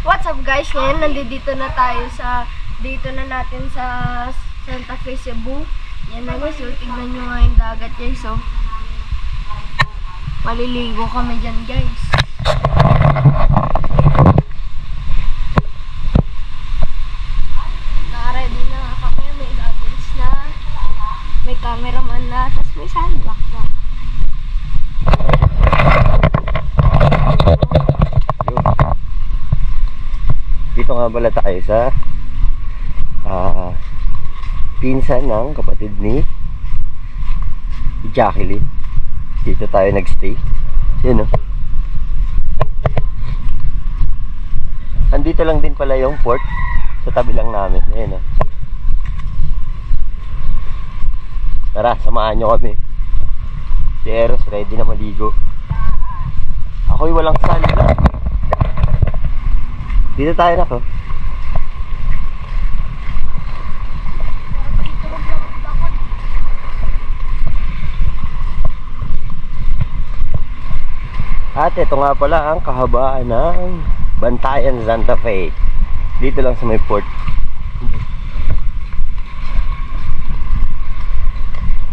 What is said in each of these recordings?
What's up guys? Ngayon nandito na tayo dito na natin sa Santa Fe, Cebu. Yan na guys, so tignan nyo nga yung dagat guys. So, maliligo kami dyan guys. Naka-ready na kami, may goggles na, may cameraman na, tapos may sunblock na. Dito nga pala tayo sa pinsan ng kapatid ni Jacqueline. Dito tayo nagstay. Yun o. Andito lang din pala yung port. Sa tabi lang namin. Ayun o. Tara, samahan nyo kami. Si Eros ready na maligo. Ako'y walang sandal. Dito tayo na to. At ito nga pala ang kahabaan ng Bantayan, Santa Fe. Dito lang sa may port.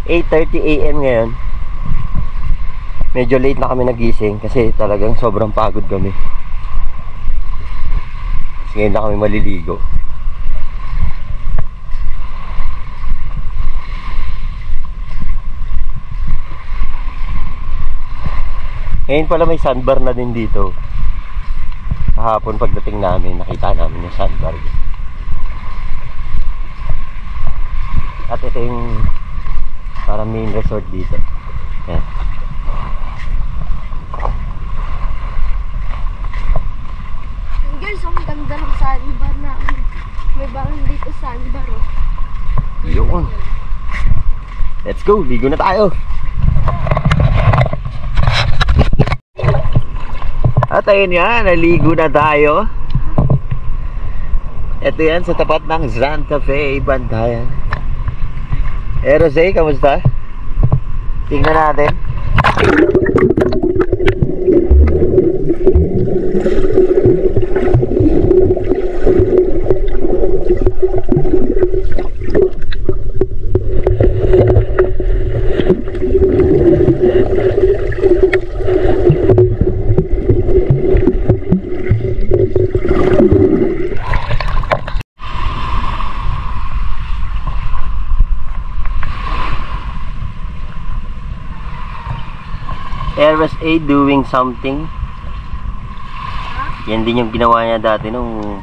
8:30 AM ngayon. Medyo late na kami nagising kasi talagang sobrang pagod kami. Ngayon na kami maliligo. Ngayon pala may sandbar na din dito. Kahapon pagdating namin, nakita namin yung sandbar. At ito yung parang main resort dito. Yan. Guys, ang ganda ng sandbar na. May barang dito sandbar oh. Yun. Let's go, ligo na tayo. At ayun yan, naligo na tayo. Ito yan sa tapat ng Santa Fe, Bantayan. Rosé, kamusta? Tingnan natin. RSA doing something. Yan din yung ginawa niya dati nung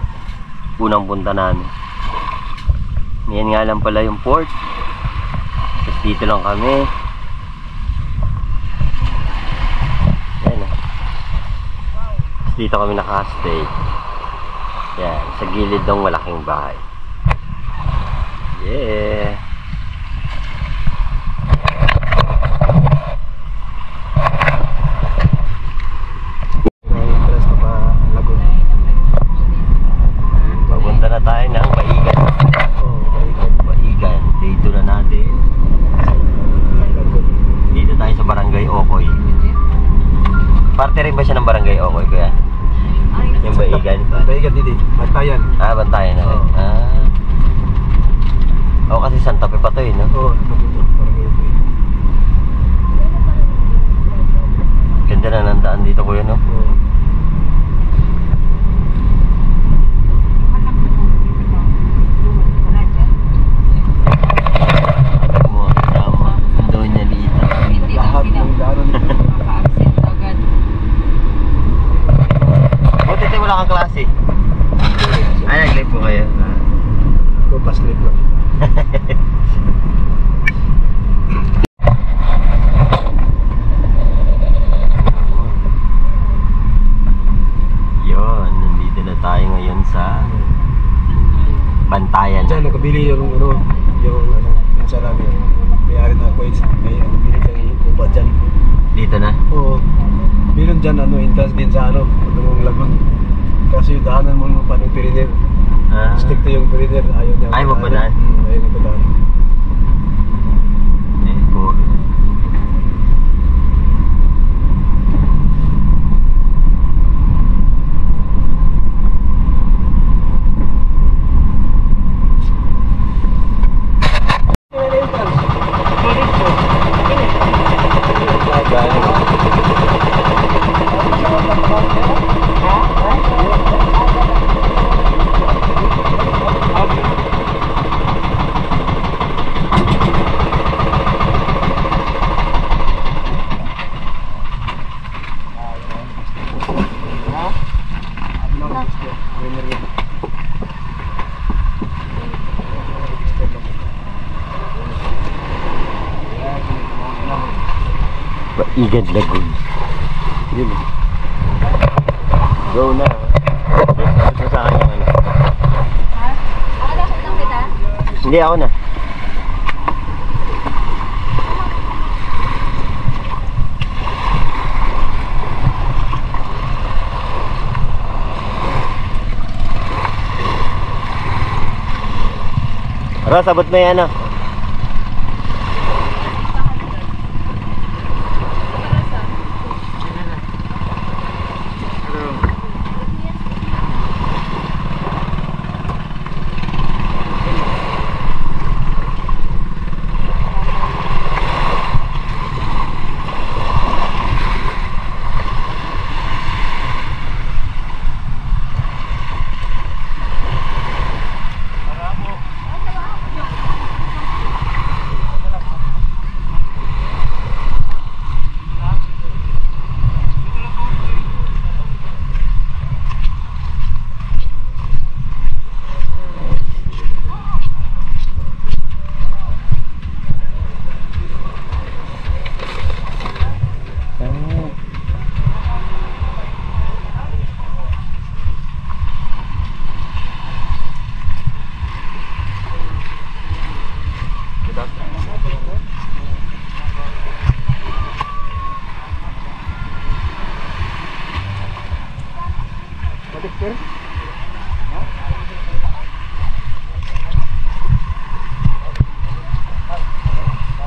unang punta namin. Yan nga lang pala yung port. Tapos dito lang kami. Yan o. Tapos dito kami nakastay. Yan, sa gilid ng malaking bahay. Yeah. Tayo ng Baigan. Baigan. Dito na natin. Dito tayo sa Barangay Ocoy. Parte rin ba siya ng Barangay Ocoy kaya? Yung Baigan. Baigan dito. Bantayan. Ah, Bantayan na rin. Oo, kasi Santa Fe pa to eh, no? Oo, ganda na nandaan dito kuya, no? Wala kang klase. Ay, nag-live po kayo. Go pass live lang. Yun, nandito na tayo ngayon sa Bantayan. Diyan, nakabili yung yung sa namin. May-ari na ako, may bili kang upa dyan. Dito na? Oo. Meron dyan, entrance din sa yung lagun. Kasi yung daanan mo pa ng Pirinir. Stick to yung Pirinir, ayaw niya. Ayaw mo pa daan? Ayaw niya pa daan. Po. na. Winner yun. Baigad Lagoon. Yun. Go na. Ito sa akin yung ano. Ha? Ako lang kita? Hindi, ako na. Ros, abot mo yan, ano?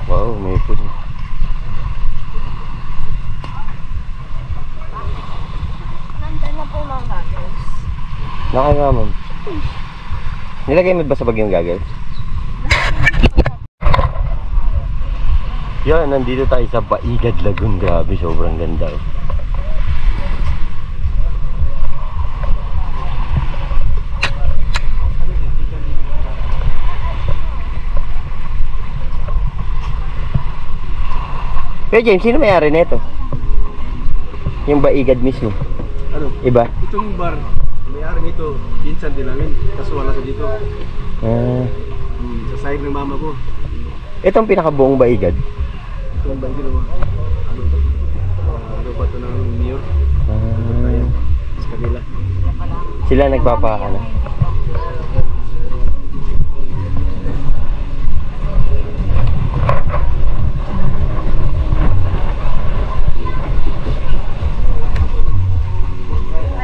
Wow, may food. Nandyan na po mga goggles. Nakanga, ma'am. Nilagay mo ba sa bag yung goggles? Yan, nandito tayo sa Baigad Lagoon. Grabe, sobrang ganda. Oh. Pero James, sino may-ari nito? Yung Baigad mismo. Ano? Iba? Itong bar, may-ari nito, pinsan din namin. Kaso wala sa dito. Sa side ng mama ko. Itong pinakabuong Baigad. Itong bar ginawa. Ano to? Ano ba ito ng mayor? Tayo. Sa kanila. Sila nagpapakana.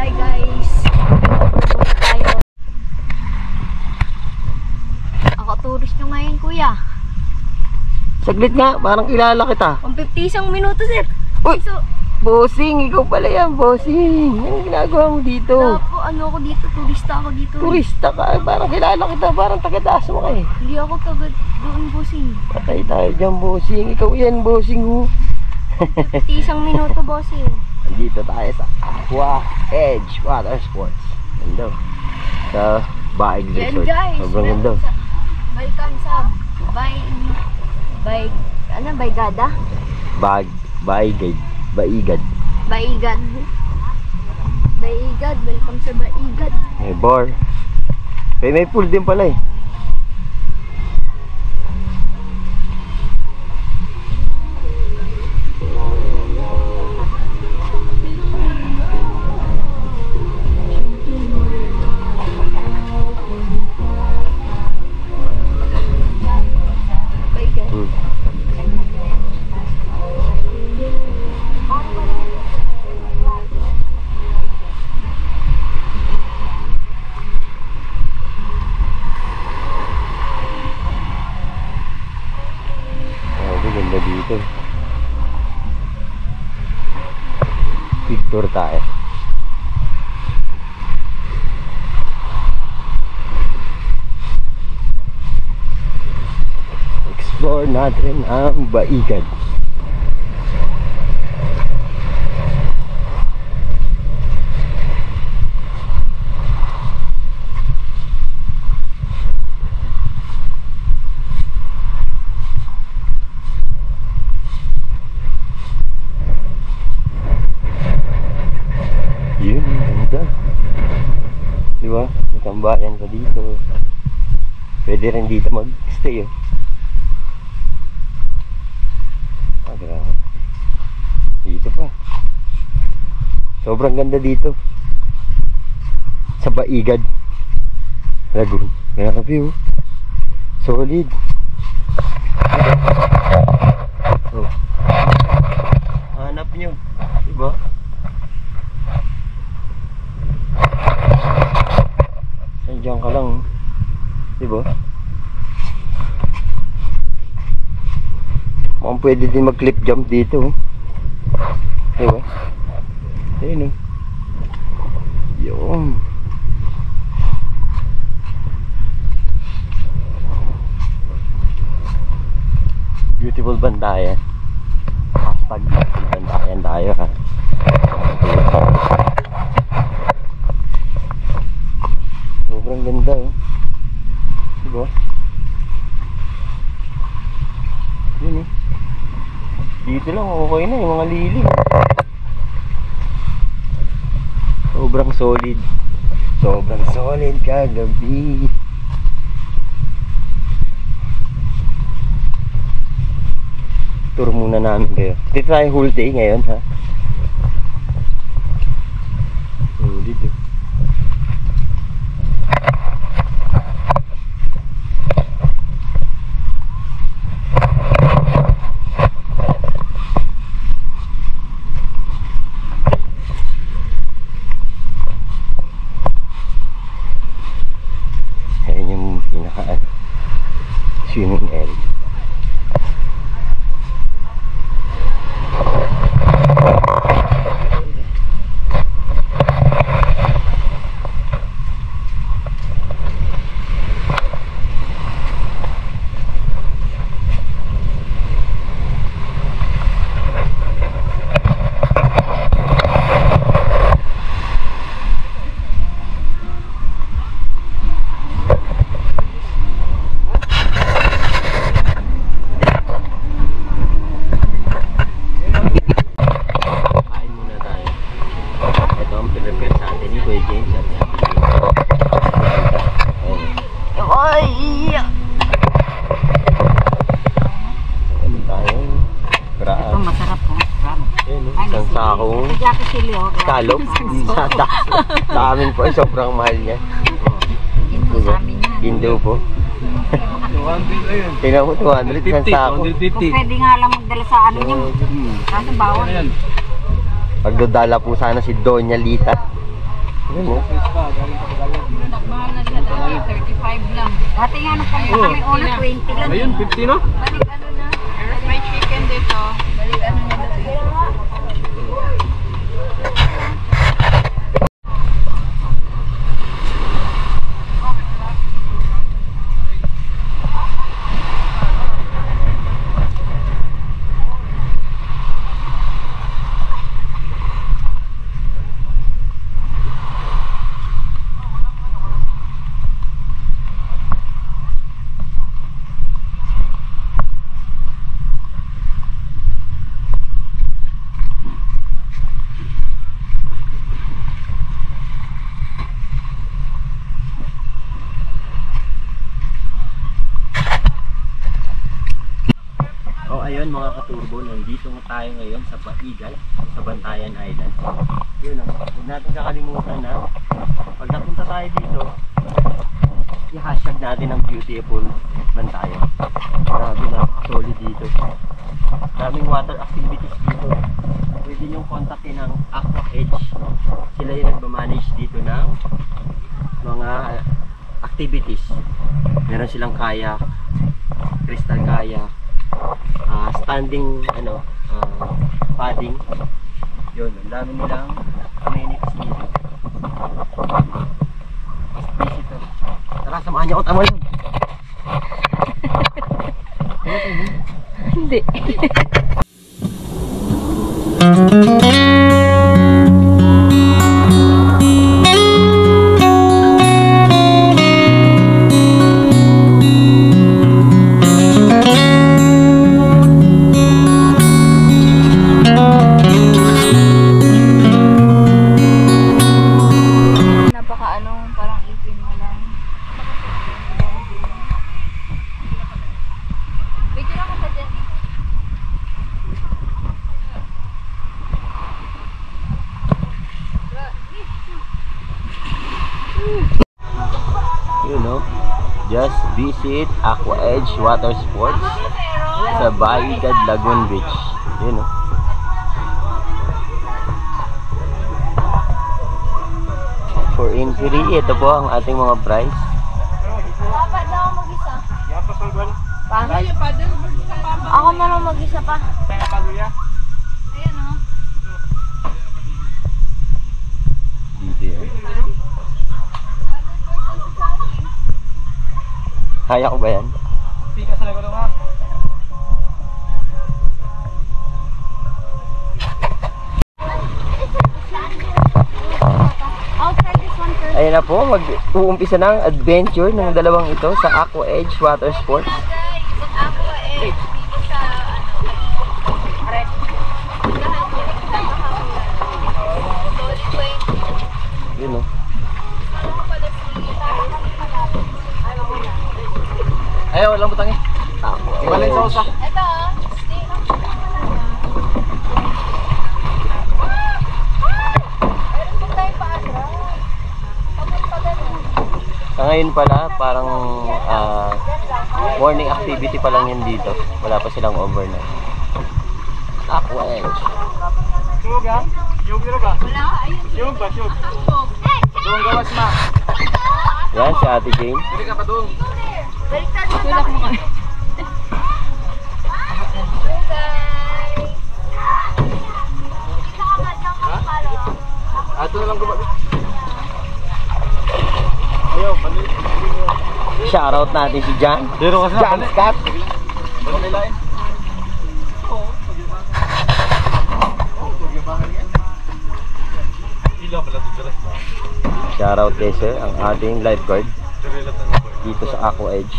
Hi guys. Pupunta tayo. Ako tourist nyo ngayon kuya. Saglit nga, parang kilala kita. 150 isang minuto sir. Uy! So, Bossing, ikaw pala yan, bossing. Anong ginagawa mo dito? ano ako dito, turista ako dito. Turista ka, parang kilala kita, parang taga-taas mo ka eh. Hindi ako taga doon bossing. Patay tayo dyan, bossing. Ikaw yan, bossing ho. 50 isang minuto bossing. Nandito tayo sa Aqua Edge Water Sports. Ganda. Sa Baig Yan Resort. guys. Sobrang ganda. Balikan sa Baigada? Baigad. Baigad. Baigad, welcome sa Baigad. May bar. May pool din pala eh. Baigad. Ganda dito. Picture tayo. Explore natin ang Baigad. Yun, ganda. Diba? May tambayan pa dito. Pwede rin dito mag-stay oh. Grabe. Dito pa. Sobrang ganda dito. Sa Baigad Lagoon. Grabe oh. Solid. Oh. Hanap nyo. Diba? Diyan ka lang. Diba? Mukhang pwede din mag-clip jump dito. Diba? Ayun oh. Yun. Beautiful Bantayan. Hashtag beautiful Bantayan tayo ha. Sobrang ganda oh. Diba? Yun eh. Dito lang okay na yung mga lilim. Sobrang solid. Sobrang solid kagabi. Tour muna namin kayo. Dito tayo whole day ngayon ha. Solid eh. Swimming area. Kalop. Sa amin po, sobrang mahal niya. Ginto sa amin yan. Ginto po. 200 ayun. Tingnan mo, 200 ng sako. 250. Pwede nga lang magdala sa ano niya. Kaso bawal. Pagdadala po sana si Doña Lita. Ano mo? Mahal na siya dati, 35 lang. Dati nga nung pumunta kami una, 20 lang. Ayun, 50 no? Balik ano na? There's my chicken dito. Balik ano na dati? Ayun mga katurbo, nandito nga tayo ngayon sa Baigad, sa Bantayan Island. Yun o, huwag natin kakalimutan na pag napunta tayo dito, i-hashtag natin ang beautiful Bantayan. Grabe na, solid dito. Daming water activities dito. Pwede nyo kontakin ang Aqua Edge. Sila yung nagmamanage dito ng mga activities. Meron silang kayak, crystal kayak, standing padding. Yun, ang dami nilang amenities dito. Visitor. Tara, samahan niyo ako tamalan. Hindi. Just visit Aqua Edge Water Sports sa Baigad, Lagoon Beach. Yun, oh. For inquiry, ito po ang ating mga price. Dapat na ako mag-isa. Pa? Ako na lang mag-isa pa. Ayan o. Dito yan. Kaya ko ba yan? I'll try this one first. Ayan na po, mag-uumpisa na ang adventure ng dalawang ito sa Aqua Edge Water Sports. Aqua Edge dito sa Yun, oh. Ayaw, walang butang eh. Ibalin sa usa. Ito, meron po tayo pa Sa ngayon pala, parang morning activity pa lang yun dito. Wala pa silang overnight. Aqua Edge. Siyog ha? Siyog dito ba? Wala, ayun. Siyog ba? Siyog. Doon gawas ma. Yan, si Ate Jane. Hindi ka pa doon. Baliktad mo Tulak mo kami. Ato na lang gumali. Ayaw, balik. Shoutout natin si John. Dito ka sa John Scott. Balilain. Ilaw pala dito rin. Shoutout kay sir, ang ating lifeguard dito sa Aqua Edge.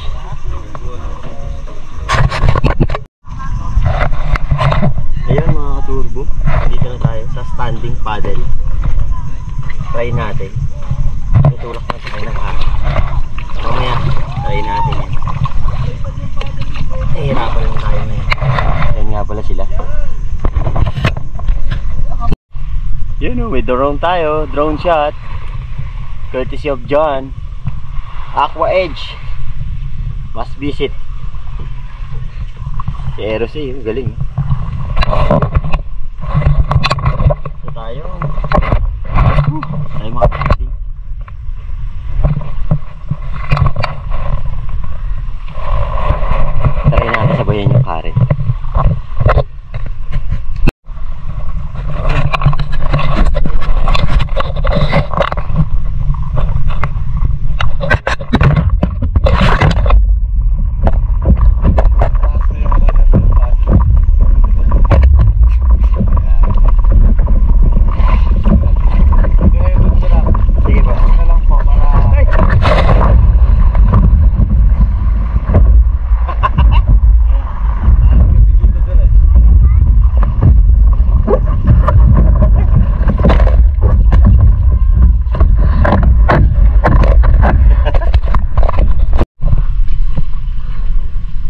Ayan mga katurbo, dito na tayo sa standing paddle. Try natin. Tutulak na tayo ng hangin. Mamaya, try natin yan. Nahihirapan lang tayo ngayon. Ayan nga pala sila. Yun o, may drone tayo. Drone shot. Courtesy of John. Aqua Edge. Must visit. Si Eros eh, galing. Ito tayo. Tayo mga camping. Try natin sabayan yung kare. Sige ba?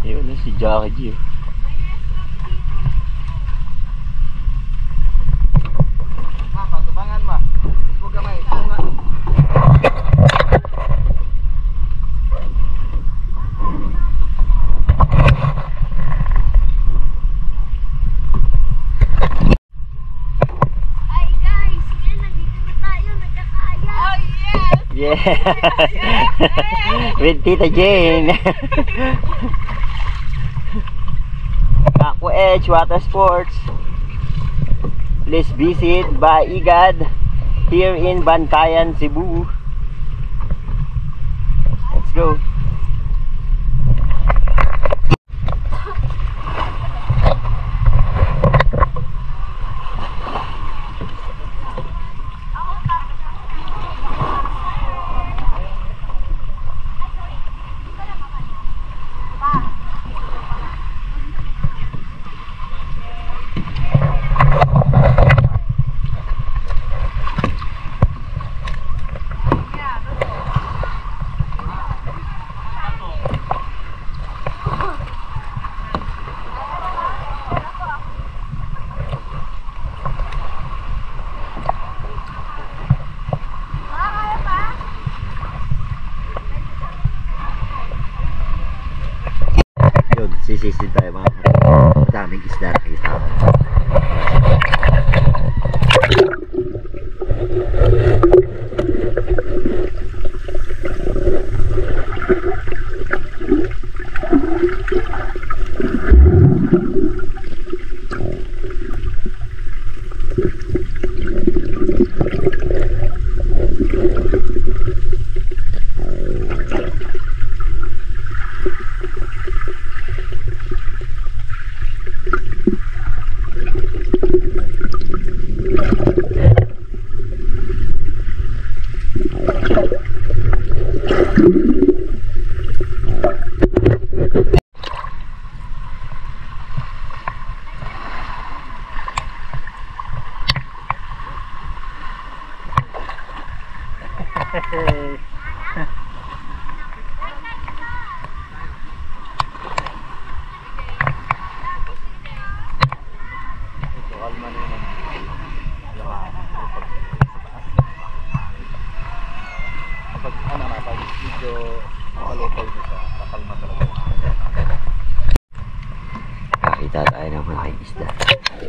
Yun na si Jackie G. Ma, patubangan ma. Huwag gamay. Tunga. Hi guys, yan, nandito na tayo, nagkakaya. Oh yes! Yeah! With Tita Jane! Aqua Edge Water Sports. Please visit Baigad here in Bantayan, Cebu. Let's go! maraming isda nakita ko. Nakita tayo ng malaking isda.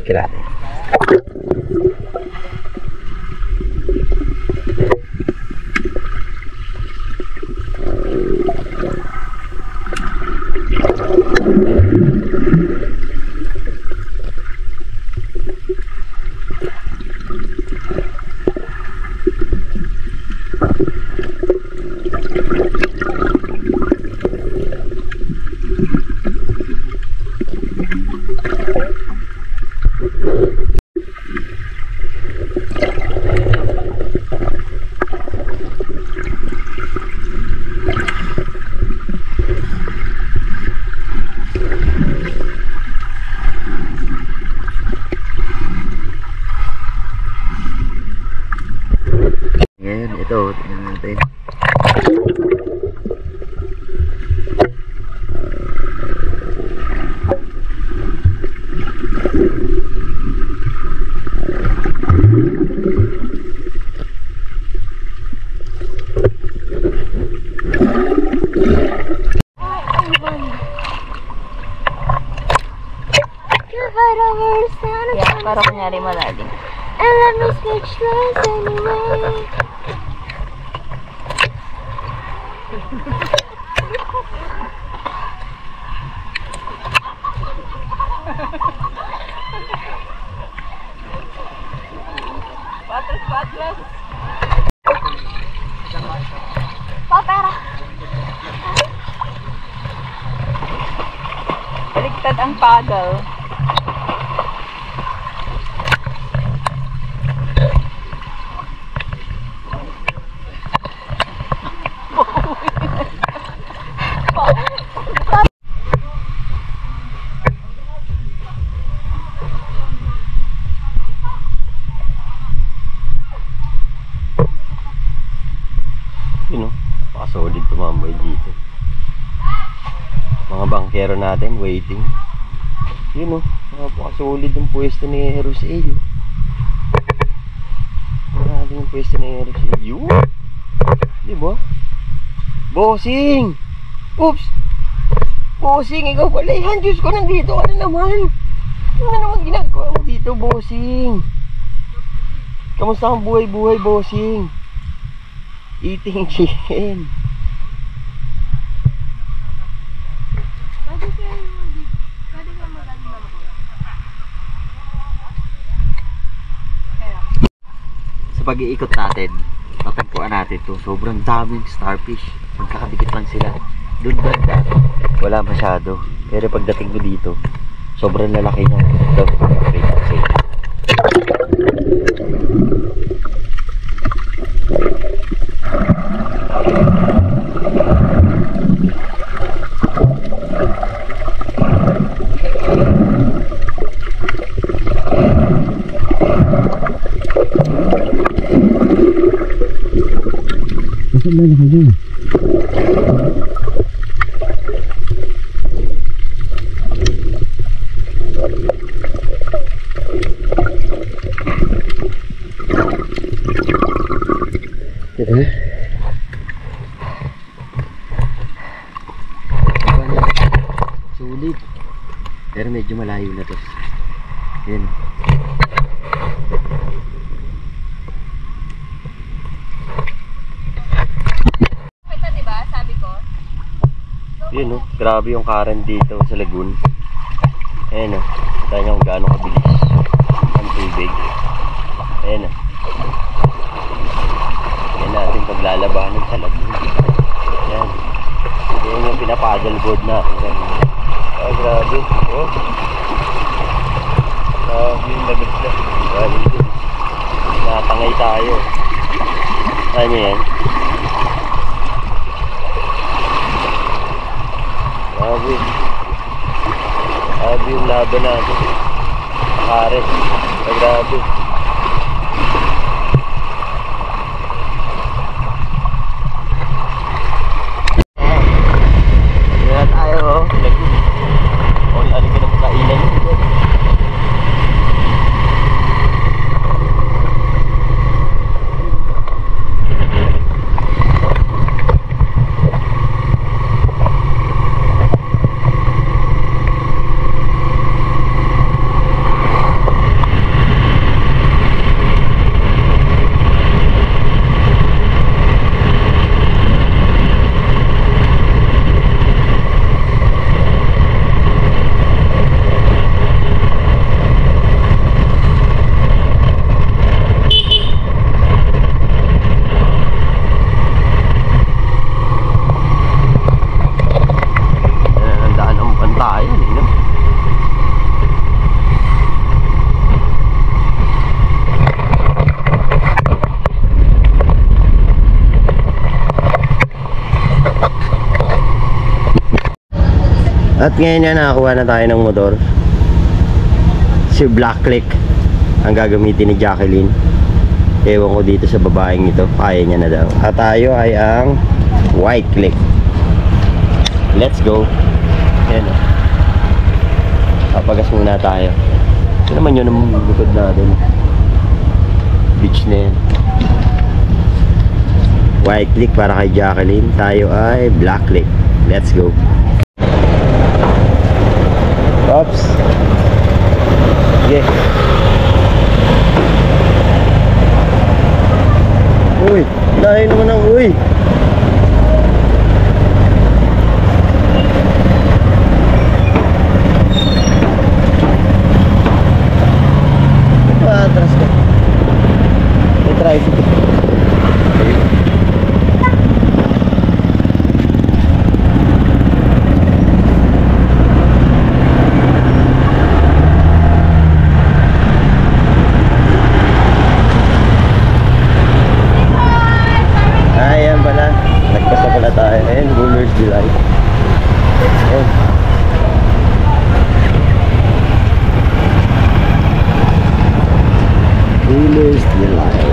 Grabe. Ngayon, ito, tingnan natin. Yeah, para kunyari malalim. And let me speechless anyway. Patras. Papera. Baliktad ang paddle. Yun o, pakasolid tumambay dito. Mga bangkero natin waiting. Yun o, napakasolid yung pwesto ni Rosel. Natin yung pwesto ni Rosel. Yun! Diba? Bossing! Oops! Bossing, ikaw pala. Diyos ko, nandito ka na naman. Ano na naman ginagawa mo dito, bossing? Kamusta ang buhay-buhay, bossing? Eating chicken. Pwede ka magaling ng Sa pag-iikot natin, natagpuan natin to. Sobrang daming starfish. Magkakadikit lang sila. Doon banda, wala masyado. Pero pagdating ko dito, sobrang lalaki niya. Ito, pakita ko sa inyo. Masuk lalaki dyan. Diba? Sulit. Pero medyo medyo malayo na to. Yan. Kita, diba? Sabi ko. Yun no, grabe yung current dito sa lagoon. Ayan o, kita nyo kung gaano kabilis ang tubig. Ayan o. Yan natin paglalabanan sa lagoon. Ayan. Yan yung pinapaddleboard natin. Ah, grabe. Oh. Yung lagot na. Grabe din. Natangay tayo. Ano yan? Grabe. Grabe yung laban natin. Karet. Ay, grabe. Yan tayo, oh. Lagoon. O, ano ka ng kainan yun? At ngayon yan, nakakuha na tayo ng motor. Si Blacklick ang gagamitin ni Jacqueline. Ewan ko dito sa babaeng ito, kaya niya na daw. At tayo ay ang White Click. Let's go. Yan. Papagas muna tayo. Ito naman yun ang likod natin. Beach na yan. White Click para kay Jacqueline. Tayo ay Blacklick. Let's go. Oops. Okay. Uy, layo naman ang uy. Atras ka. May traffic. July. Oh. July.